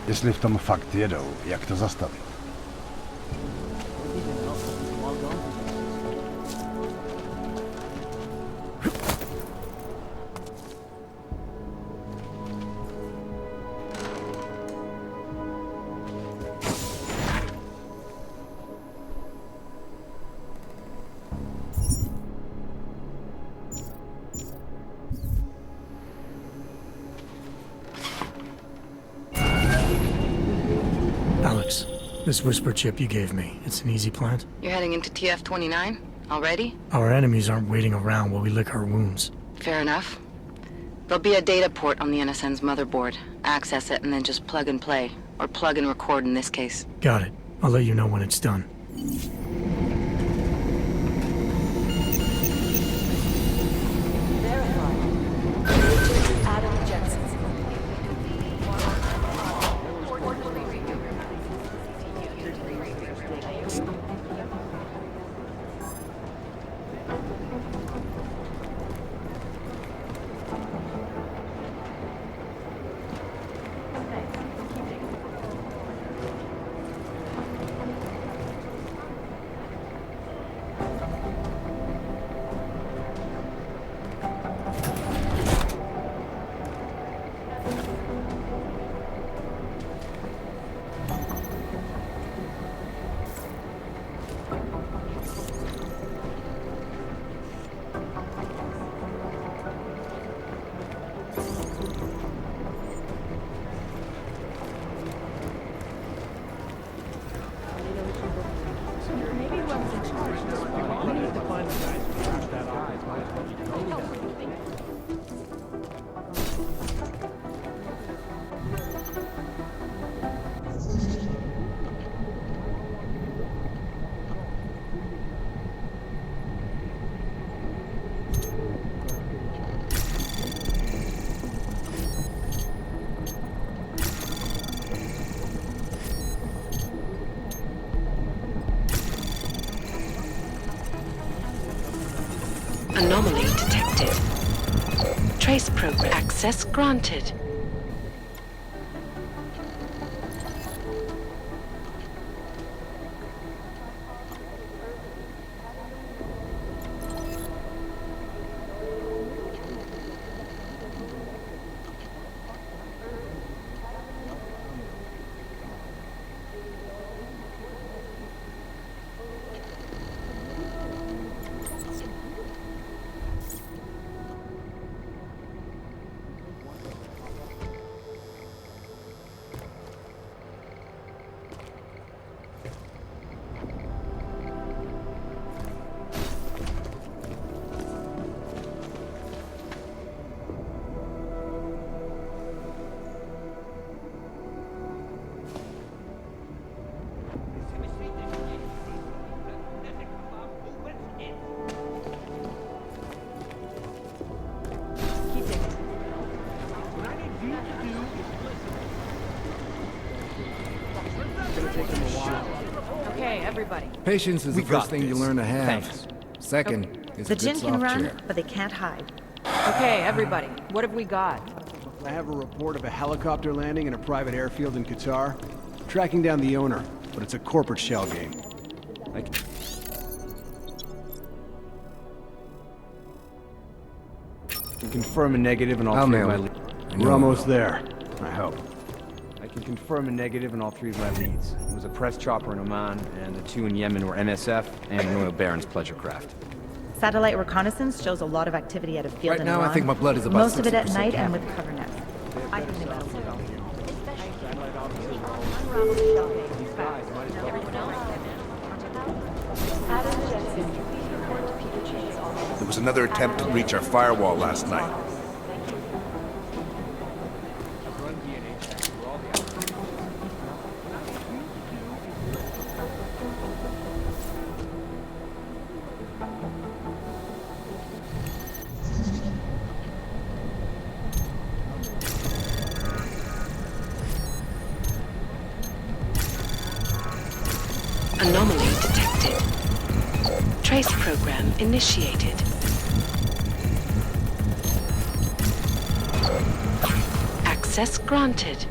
Jestli v tom fakt jedou, jak to zastavit? Alex, this whisper chip you gave me, it's an easy plant? You're heading into TF29? Already? Our enemies aren't waiting around while we lick our wounds. Fair enough. There'll be a data port on the NSN's motherboard. Access it and then just plug and play. Or plug and record in this case. Got it. I'll let you know when it's done. Anomaly detected. Trace program access granted. Okay, everybody. Patience is the first thing you learn to have. Thanks. Second is The a good gin can soft run, chair. but they can't hide. Okay, everybody. What have we got? I have a report of a helicopter landing in a private airfield in Qatar. Tracking down the owner, but it's a corporate shell game. I can confirm a negative in all I'll three of mail my it. leads. I know. We're almost there, I hope. I can confirm a negative in all three of my leads. It was a press chopper in Oman, and the two in Yemen were NSF and an oil baron's pleasure craft. Satellite reconnaissance shows a lot of activity at a field Right in now, I Iran. think my blood is about Most of it at 60% night and Kappa. with cover nets. I think about There was another attempt to breach our firewall last night. Anomaly detected. Trace program initiated. Access granted.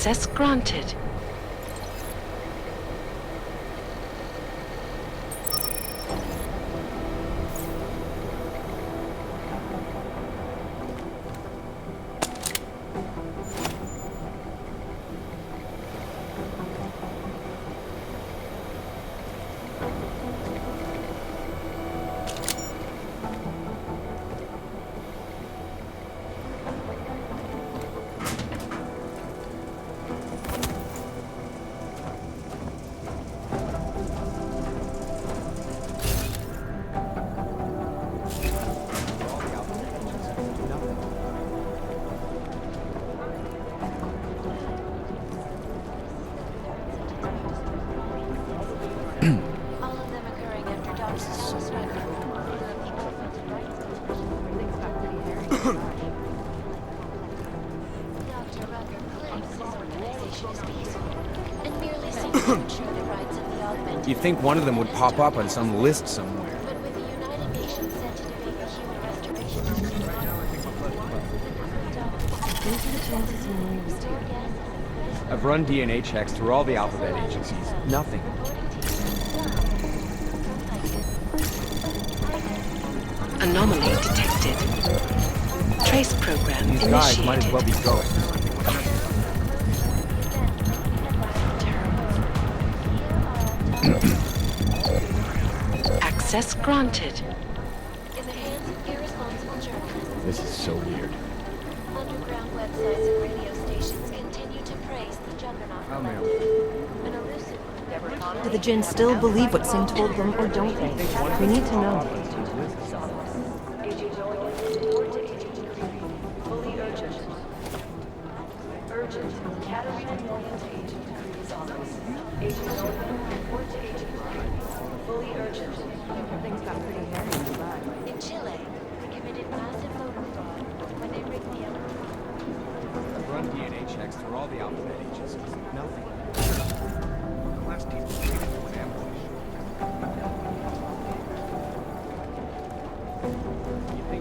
Access granted. All of them occurring after Dr. Sal's Dr. Rucker claims his organization is peaceful and merely seeks to ensure the rights of the augmented. You'd think one of them would pop up on some list somewhere. But with the United Nations set to debate the human restoration these are the chances you know you stay. I've run DNA checks through all the alphabet agencies. Nothing. Anomaly detected. Trace program These guys might as well be going. Access granted. In the hands of irresponsible journalists, This is so weird. underground websites and radio stations continue to praise the Juggernaut collective. An elusive Do the Jinn still believe what Sim told them, or don't they? We need to know. in Chile, they committed massive voter fraud when they rigged the elections. I've run DNA checks through all the alphabet agencies. Nothing. Last team was treated to an ambush.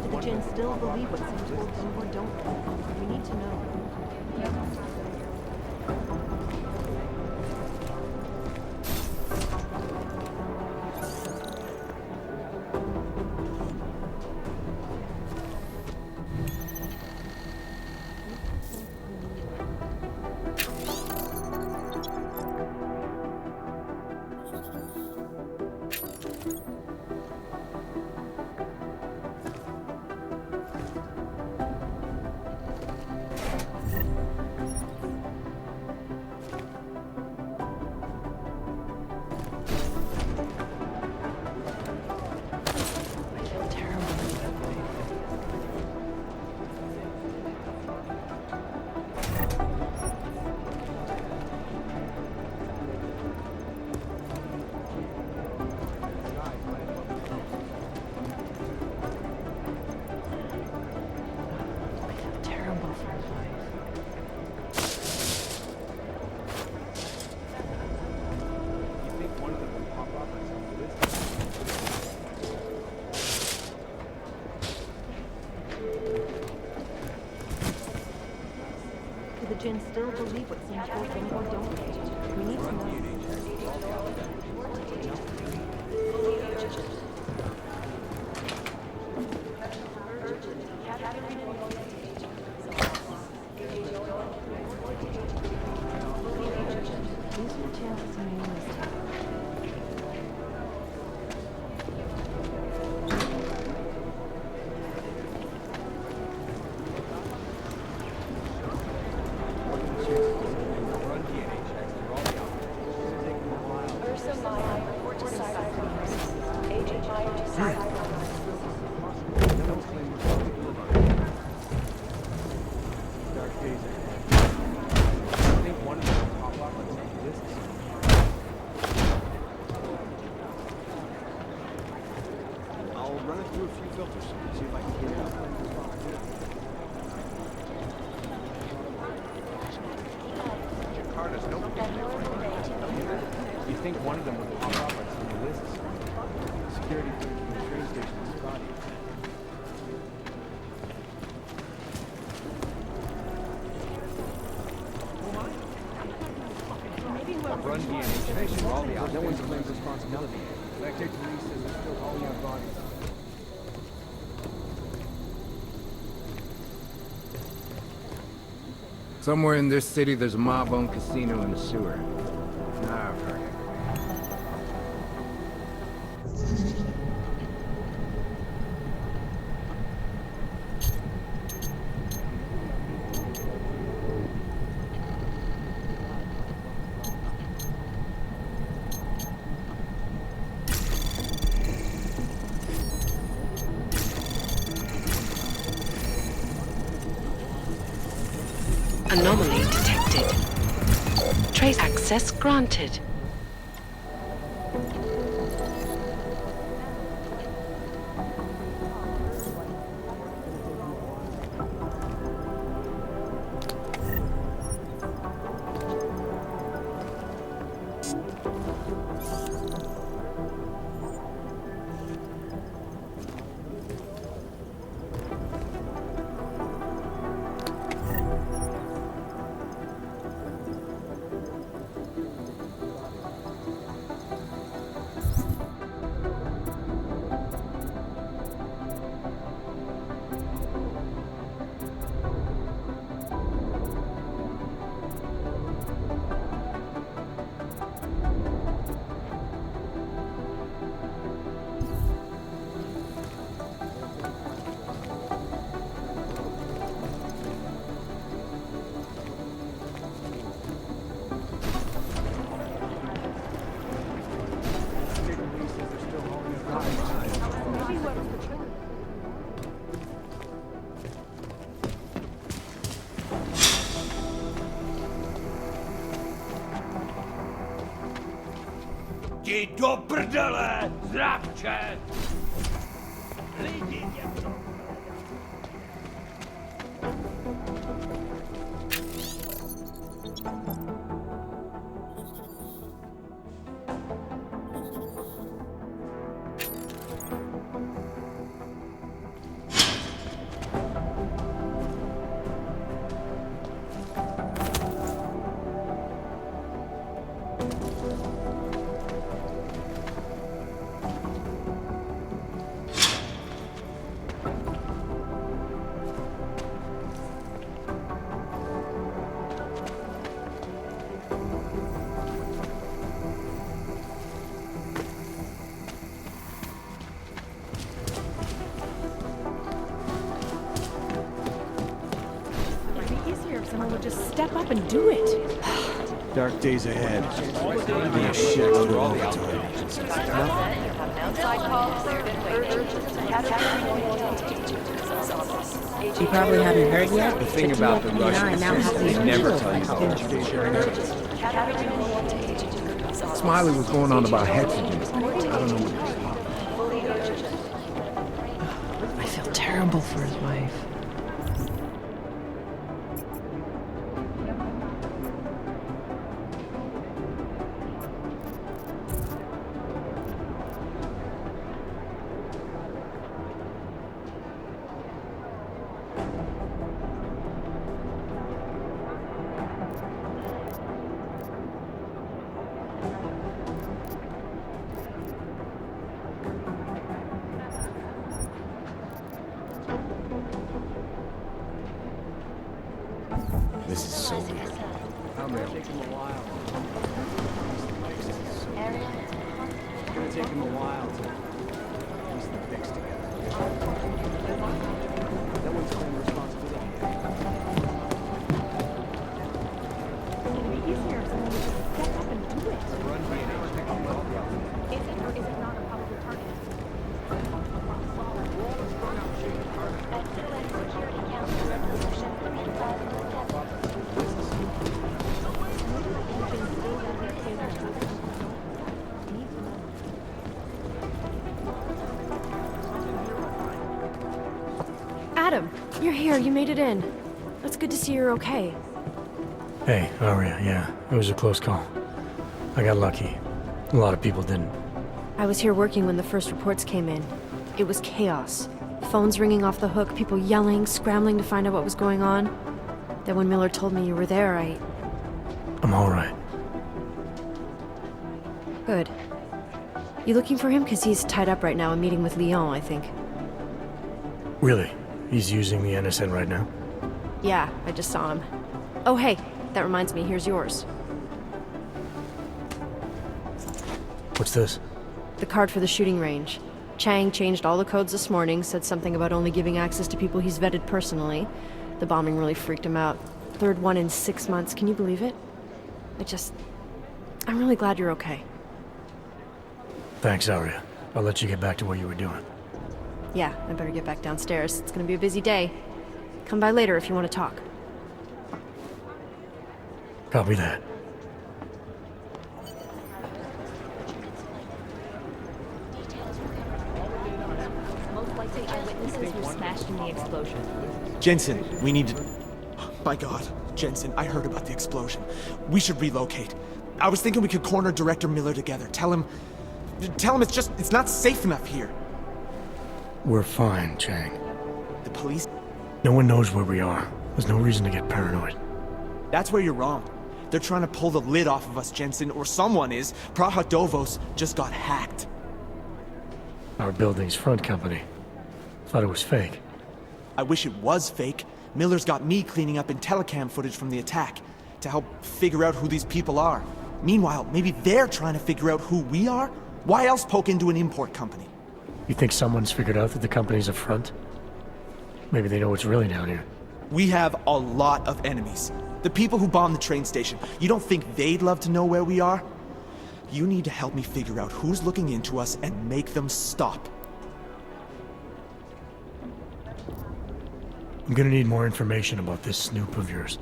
Do the Jinn still believe what Sim told them, or don't they? We need to know. Do the Jinn still believe what Sim told them, or don't they? We need to know. These are the chances you know you stay. I'll run it through a few filters, see if I can get it out. Your card has no You think one of them would pop up on some lists? Security footage from the train station is spotty. all the outfits. No one's claimed responsibility. Sector 3 says they're still hauling out bodies. Somewhere in this city, there's a mob-owned casino in the sewer. No, forget it. Anomaly detected. Trace access granted. Jdi do prdele, zrabče! Lidi něco! Someone would just step up and do it. Dark days ahead. Give me a shitload of overtime. You probably haven't heard yet. The thing about the Russians is they never tell you how much they share. Smiley was going on about hexogen. I don't know what I feel terrible for his wife. this is so weird. How may take him a while. It's gonna take him a while to piece the fix together. No one's claiming responsibility. It'd be easier if someone would just step up and do it. Run DNA checking all the outfits. Is it or is it not a probable target? Excellent Security Council Resolution 3507. Adam, you're here. You made it in. It's good to see you're okay. Hey, Aria, yeah, it was a close call. I got lucky. A lot of people didn't. I was here working when the first reports came in. It was chaos. Phones ringing off the hook, people yelling, scrambling to find out what was going on. Then when Miller told me you were there, I'm all right. Good. You looking for him? Because he's tied up right now, a meeting with Leon, I think. Really? He's using the NSN right now? Yeah, I just saw him. Oh, hey, that reminds me, here's yours. What's this? The card for the shooting range. Chang changed all the codes this morning, said something about only giving access to people he's vetted personally. The bombing really freaked him out. Third one in 6 months, can you believe it? I'm really glad you're okay. Thanks, Aria. I'll let you get back to what you were doing. Yeah, I better get back downstairs. It's gonna be a busy day. Come by later if you want to talk. Copy that. Most likely eyewitnesses were smashed in the explosion. Jensen, we need to... My God, Jensen, I heard about the explosion. We should relocate. I was thinking we could corner Director Miller together. Tell him it's not safe enough here. We're fine, Chang. The police? No one knows where we are. There's no reason to get paranoid. That's where you're wrong. They're trying to pull the lid off of us, Jensen, or someone is. Praha Dovos just got hacked. Our building's front company. Thought it was fake. I wish it was fake. Miller's got me cleaning up telecam footage from the attack to help figure out who these people are. Meanwhile, maybe they're trying to figure out who we are? Why else poke into an import company? You think someone's figured out that the company's a front? Maybe they know what's really down here. We have a lot of enemies. The people who bombed the train station. You don't think they'd love to know where we are? You need to help me figure out who's looking into us and make them stop. I'm gonna need more information about this snoop of yours.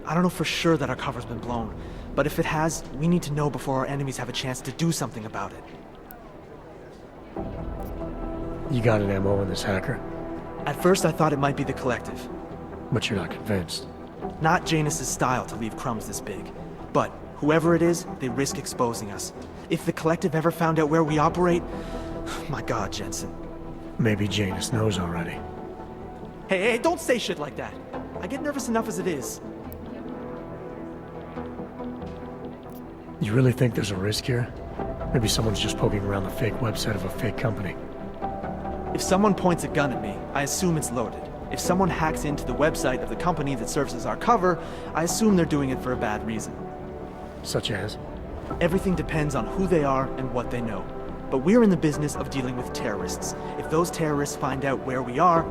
I don't know for sure that our cover's been blown, but if it has, we need to know before our enemies have a chance to do something about it. You got an MO in this hacker? At first I thought it might be the Collective. But you're not convinced. Not Janus's style to leave crumbs this big. But whoever it is, they risk exposing us. If the Collective ever found out where we operate... My God, Jensen. Maybe Janus knows already. Hey, don't say shit like that. I get nervous enough as it is. You really think there's a risk here? Maybe someone's just poking around the fake website of a fake company. If someone points a gun at me, I assume it's loaded. If someone hacks into the website of the company that serves as our cover, I assume they're doing it for a bad reason. Such as? Everything depends on who they are and what they know. But we're in the business of dealing with terrorists. If those terrorists find out where we are...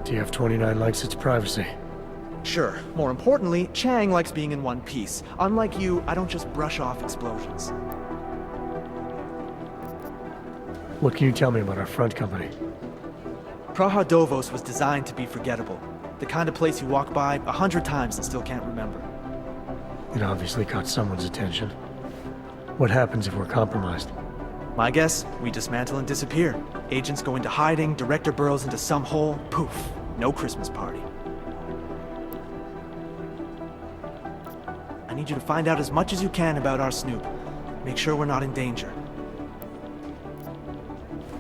TF29 likes its privacy. Sure. More importantly, Chang likes being in one piece. Unlike you, I don't just brush off explosions. What can you tell me about our front company? Praha Dovos was designed to be forgettable. The kind of place you walk by 100 times and still can't remember. It obviously caught someone's attention. What happens if we're compromised? My guess, we dismantle and disappear. Agents go into hiding, Director burrows into some hole, poof, no Christmas party. I need you to find out as much as you can about our Snoop. Make sure we're not in danger.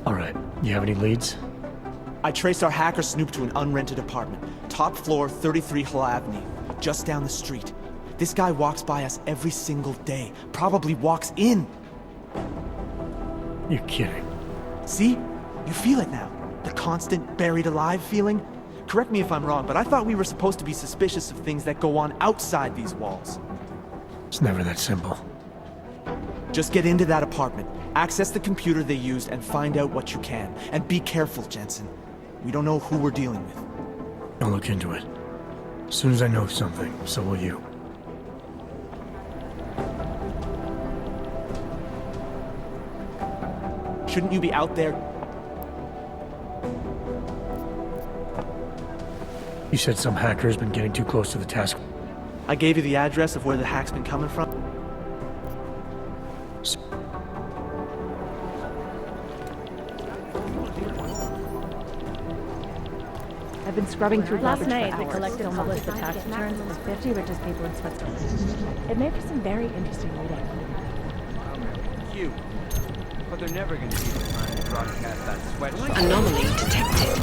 All right, you have any leads? I traced our hacker Snoop to an unrented apartment. Top floor, 33 Hull Avenue, just down the street. This guy walks by us every single day. Probably walks in. You're kidding. See? You feel it now. The constant buried alive feeling. Correct me if I'm wrong, but I thought we were supposed to be suspicious of things that go on outside these walls. It's never that simple. Just get into that apartment, access the computer they used, and find out what you can. And be careful, Jensen. We don't know who we're dealing with. I'll look into it. As soon as I know something, so will you. Shouldn't you be out there? You said some hacker's been getting too close to the task. I gave you the address of where the hack's been coming from. I've been scrubbing through Last garbage night, for we hours. collected and published the tax returns of the 50 richest people in Switzerland. It made for some very interesting reading. Cute. But they're never going to be the time to broadcast that sweatshop. Anomaly detected.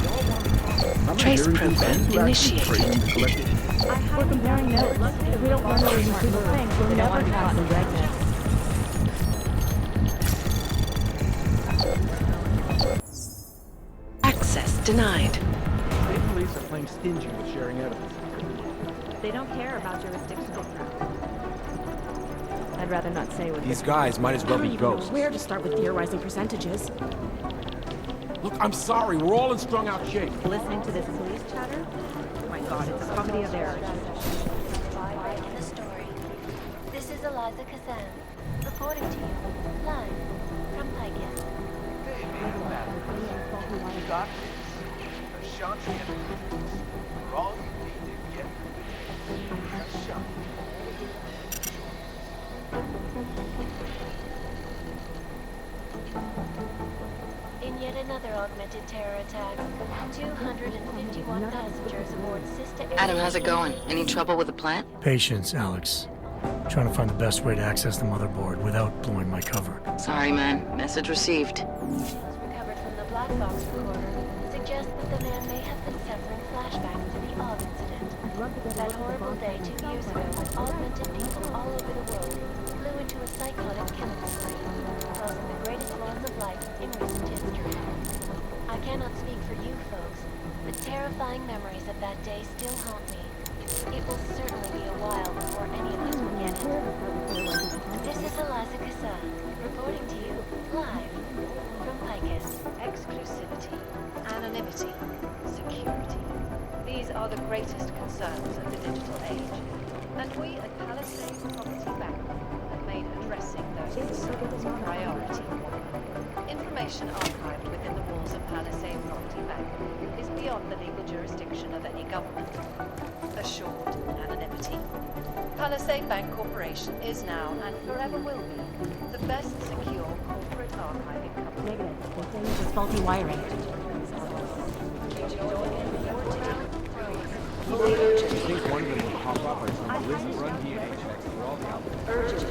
Trace program initiated. We're comparing notes. If we don't learn what these people think, we'll never pass the red. Denied. State police are playing stingy with sharing evidence. They don't care about jurisdiction. I'd rather not say what These guys might as well be ghosts. where to start with theorizing percentages. Look, I'm sorry, we're all in strung out shape. Listening to this police chatter? Oh my god, it's a comedy of errors. In the story. This is Eliza Kazan, reporting to you, live, from Pikehead. You got this. Ashanti and all you need to get Ashanti. In yet another augmented terror attack, 251 passengers aboard Sister Adam, how's it going? Any trouble with the plant? Patience, Alex. Trying to find the best way to access the motherboard without blowing my cover. Sorry, man. Message received. Details recovered from the black box recorder suggest that the man may have been suffering flashbacks to the AUG incident. That horrible day 2 years ago when augmented people all over the world flew into a cyclonic chemical flame, causing the greatest loss of life in recent history. I cannot speak for you folks, but terrifying memories of that day still haunt me. It will certainly be a while before any of us will get it. This is Eliza Kazan, reporting to you, live, from Pikehead. Exclusivity, anonymity, security. These are the greatest concerns of the digital age. And we at Palisade Property Bank have made addressing those concerns a priority. Information archived within the walls of Palisade Property Bank is beyond the legal jurisdiction of any government. Assured anonymity. Palisade Bank Corporation is now and forever will be the best secure corporate archiving company. Negative. They're saying it's faulty wiring. I think one of them will pop up on some list and run DNA checks through all the outlets.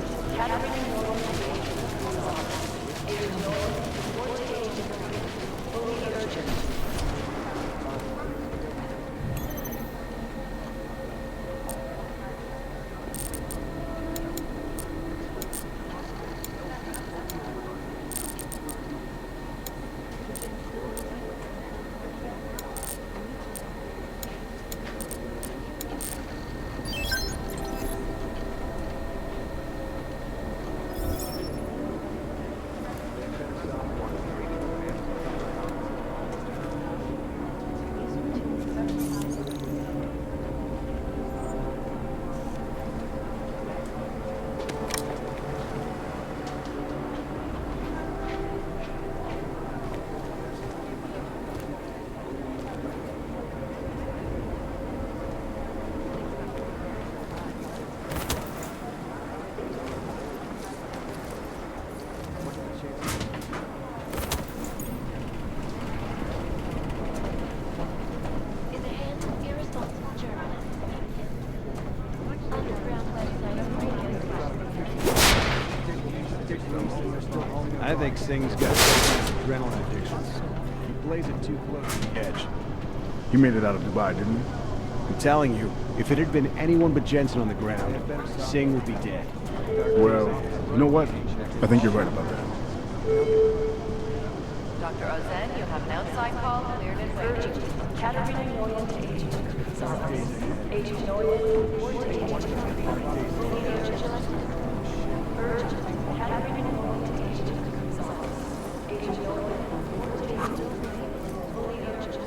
Is a hand of irresponsible journalists. Underground websites, radio stations. I think Singh's got adrenaline addictions. He plays it too close to the edge. You made it out of Dubai, didn't you? I'm telling you, if it had been anyone but Jensen on the ground, Singh would be dead. Well, you know what? I think you're right about that. Dr. Ozen, you have an outside call cleared and waiting. Katerina Noyan to Agent Gonzalez. Agent Noyan to Agent Urgent. Katerina Noyan to Agent Gonzalez. Agent Noyan to Agent fully urgent.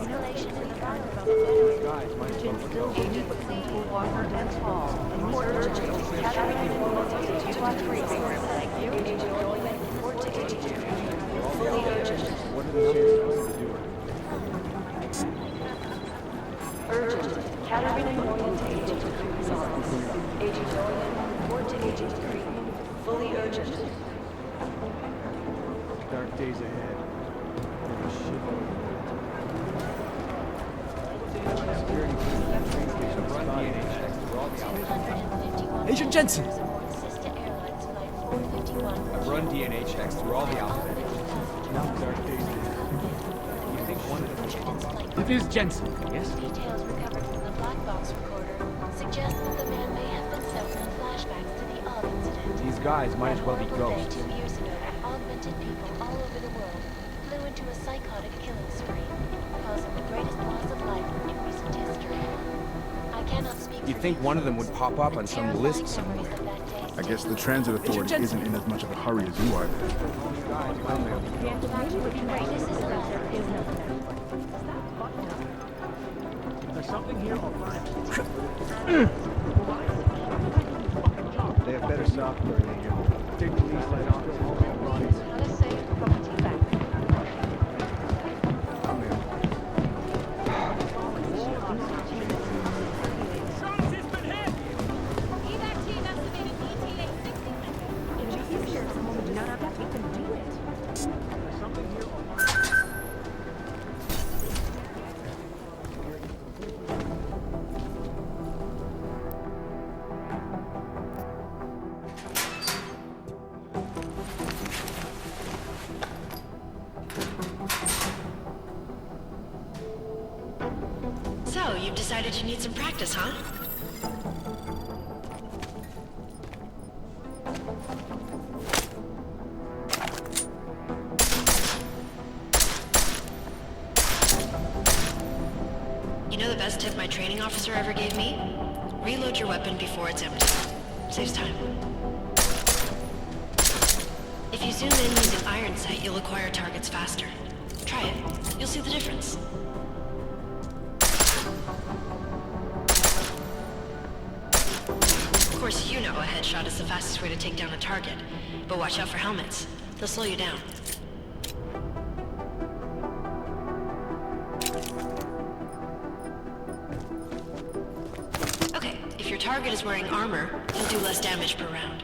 escalation in the fire. Guys, might as well go. Agent C. Walker and Hall. Report to Category 223. Thank you. Agent Nolan, report to Agent 2. Fully urgent. What are the chances of us doing? Urgent. Category Nolan to Agent 3 resolves. Agent Nolan, report to Agent 3. Fully urgent. Dark days ahead. Holy shit. Security train station run DNA checks through all the outlets. 251 Agent Jensen! aboard Sister Airlines Flight 451. I've run DNA checks through all the outfits. Dark days ahead. You think one of them would pop up? It is Jensen, yes? Details recovered from the black box recorder suggest that the man may have been suffering flashbacks to the Ogg incident. These guys might as well be That horrible ghosts. day 2 years ago when augmented people all over the world flew into a psychotic killing spree, causing the greatest loss of life in recent history. I cannot speak You for think one of them would pop up on some terrifying list memories somewhere? of that day I guess the transit authority isn't in as much of a hurry as you are. This is a letter. There's something here, I'll find it. They have better software than you. Take the lease light off. Palisade property back. I'm in. So, you've decided you need some practice, huh? You know the best tip my training officer ever gave me? Reload your weapon before it's empty. Saves time. If you zoom in using iron sight, you'll acquire targets faster. Try it. You'll see the difference. Of course, you know a headshot is the fastest way to take down a target. But watch out for helmets. They'll slow you down. Okay, if your target is wearing armor, you'll do less damage per round.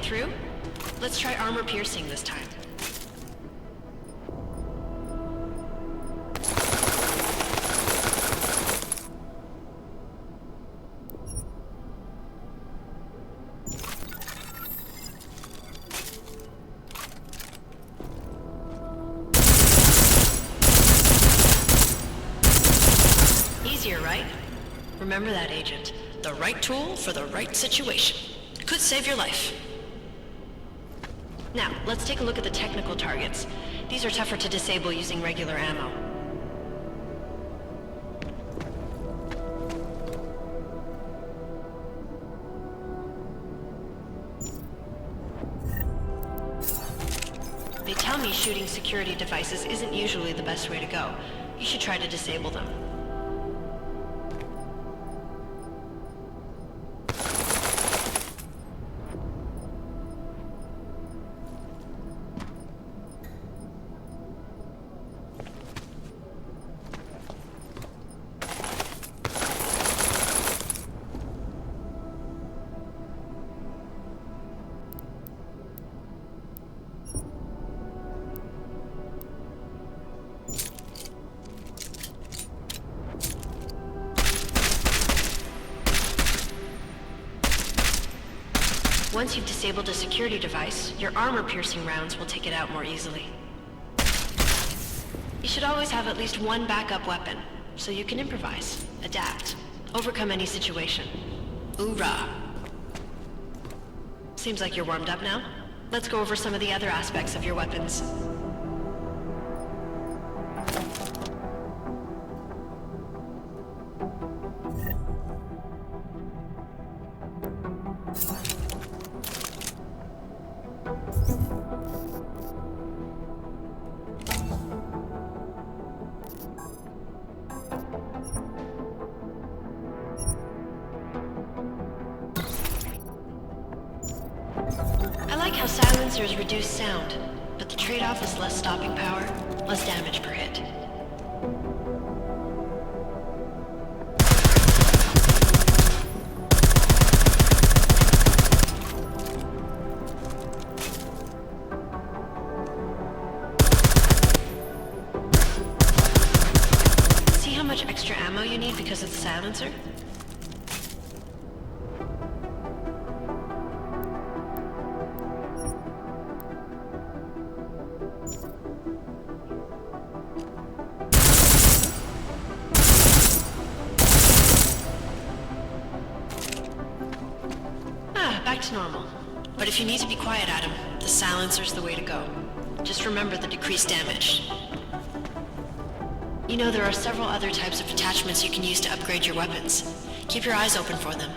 Through? Let's try armor piercing this time. Easier, right? Remember that, Agent. The right tool for the right situation. Could save your life. Now, let's take a look at the technical targets. These are tougher to disable using regular ammo. They tell me shooting security devices isn't usually the best way to go. You should try to disable them. Once you've disabled a security device, your armor-piercing rounds will take it out more easily. You should always have at least one backup weapon, so you can improvise, adapt, overcome any situation. Hoorah! Seems like you're warmed up now. Let's go over some of the other aspects of your weapons. I like how silencers reduce sound, but the trade-off is less stopping power, less damage per hit. See how much extra ammo you need because of the silencer? Back to normal. But if you need to be quiet, Adam, the silencer's the way to go. Just remember the decreased damage. You know, there are several other types of attachments you can use to upgrade your weapons. Keep your eyes open for them.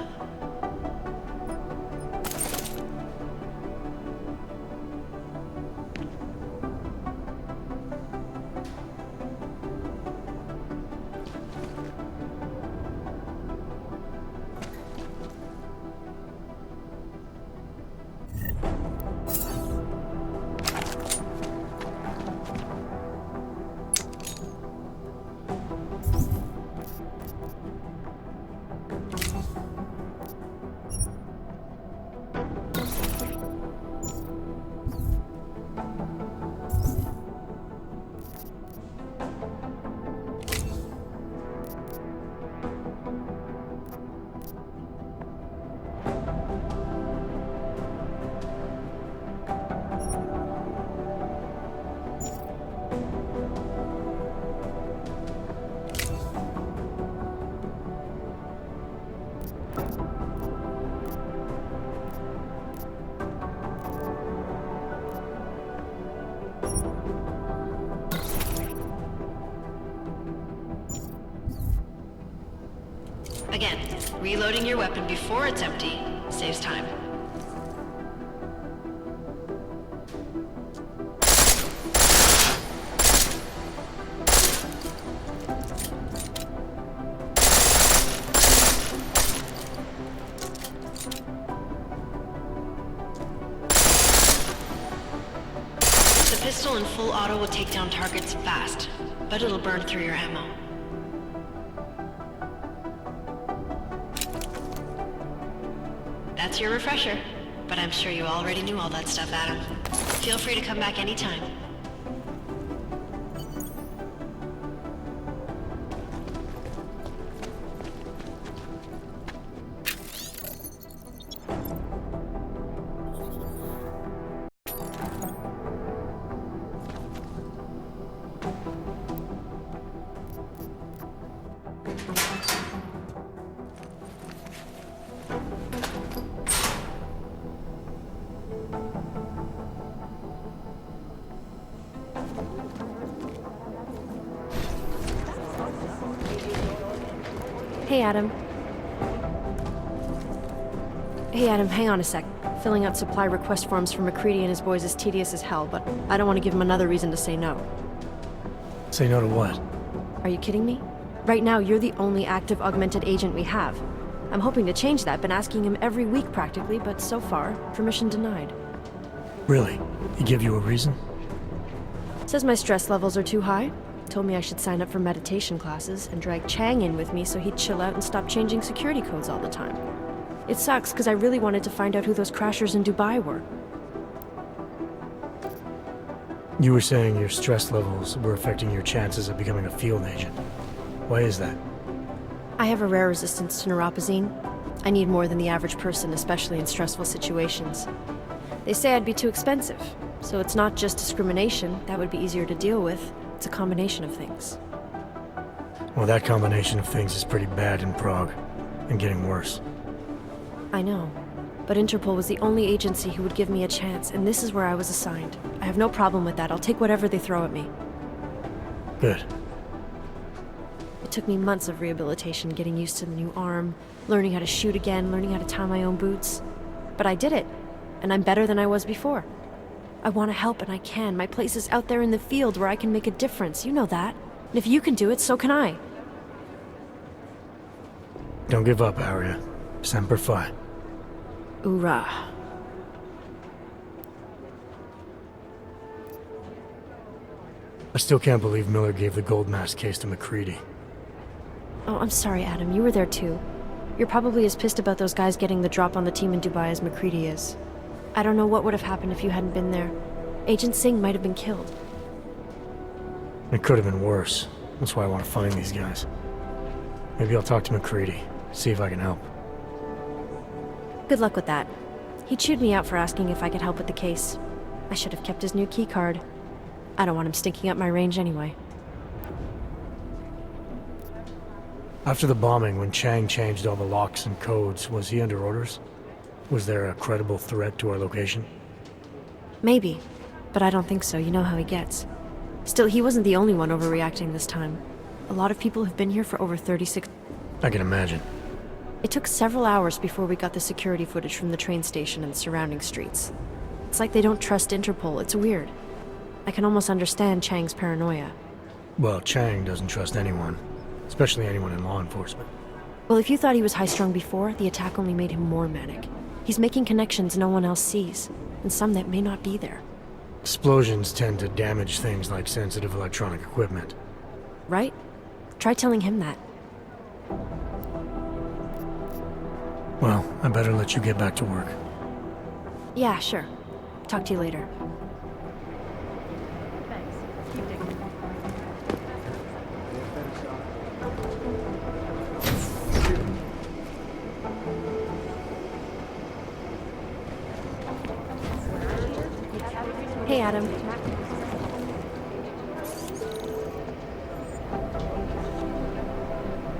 Again, reloading your weapon before it's empty saves time. The pistol in full auto will take down targets fast, but it'll burn through your ammo. That's your refresher, but I'm sure you already knew all that stuff, Adam. Feel free to come back anytime. Hey, Adam. Hey, Adam, hang on a sec. Filling out supply request forms for McCready and his boys is tedious as hell, but I don't want to give him another reason to say no. Say no to what? Are you kidding me? Right now, you're the only active augmented agent we have. I'm hoping to change that, been asking him every week practically, but so far, permission denied. Really? He give you a reason? Says my stress levels are too high. Told me I should sign up for meditation classes and drag Chang in with me so he'd chill out and stop changing security codes all the time. It sucks because I really wanted to find out who those crashers in Dubai were. You were saying your stress levels were affecting your chances of becoming a field agent. Why is that? I have a rare resistance to neuropazine. I need more than the average person, especially in stressful situations. They say I'd be too expensive, so it's not just discrimination, that would be easier to deal with. It's a combination of things. Well, that combination of things is pretty bad in Prague, and getting worse. I know. But Interpol was the only agency who would give me a chance, and this is where I was assigned. I have no problem with that. I'll take whatever they throw at me. Good. It took me months of rehabilitation, getting used to the new arm, learning how to shoot again, learning how to tie my own boots. But I did it, and I'm better than I was before. I want to help, and I can. My place is out there in the field where I can make a difference. You know that. And if you can do it, so can I. Don't give up, Aria. Semper Fi. Hoorah. I still can't believe Miller gave the gold mask case to McCready. Oh, I'm sorry, Adam. You were there too. You're probably as pissed about those guys getting the drop on the team in Dubai as McCready is. I don't know what would have happened if you hadn't been there. Agent Singh might have been killed. It could have been worse. That's why I want to find these guys. Maybe I'll talk to McCready, see if I can help. Good luck with that. He chewed me out for asking if I could help with the case. I should have kept his new key card. I don't want him stinking up my range anyway. After the bombing, when Chang changed all the locks and codes, was he under orders? Was there a credible threat to our location? Maybe, but I don't think so. You know how he gets. Still, he wasn't the only one overreacting this time. A lot of people have been here for over 36... I can imagine. It took several hours before we got the security footage from the train station and the surrounding streets. It's like they don't trust Interpol. It's weird. I can almost understand Chang's paranoia. Well, Chang doesn't trust anyone, especially anyone in law enforcement. Well, if you thought he was high-strung before, the attack only made him more manic. He's making connections no one else sees, and some that may not be there. Explosions tend to damage things like sensitive electronic equipment. Right? Try telling him that. Well, I better let you get back to work. Yeah, sure. Talk to you later. Thanks. Keep digging. Hey, Adam.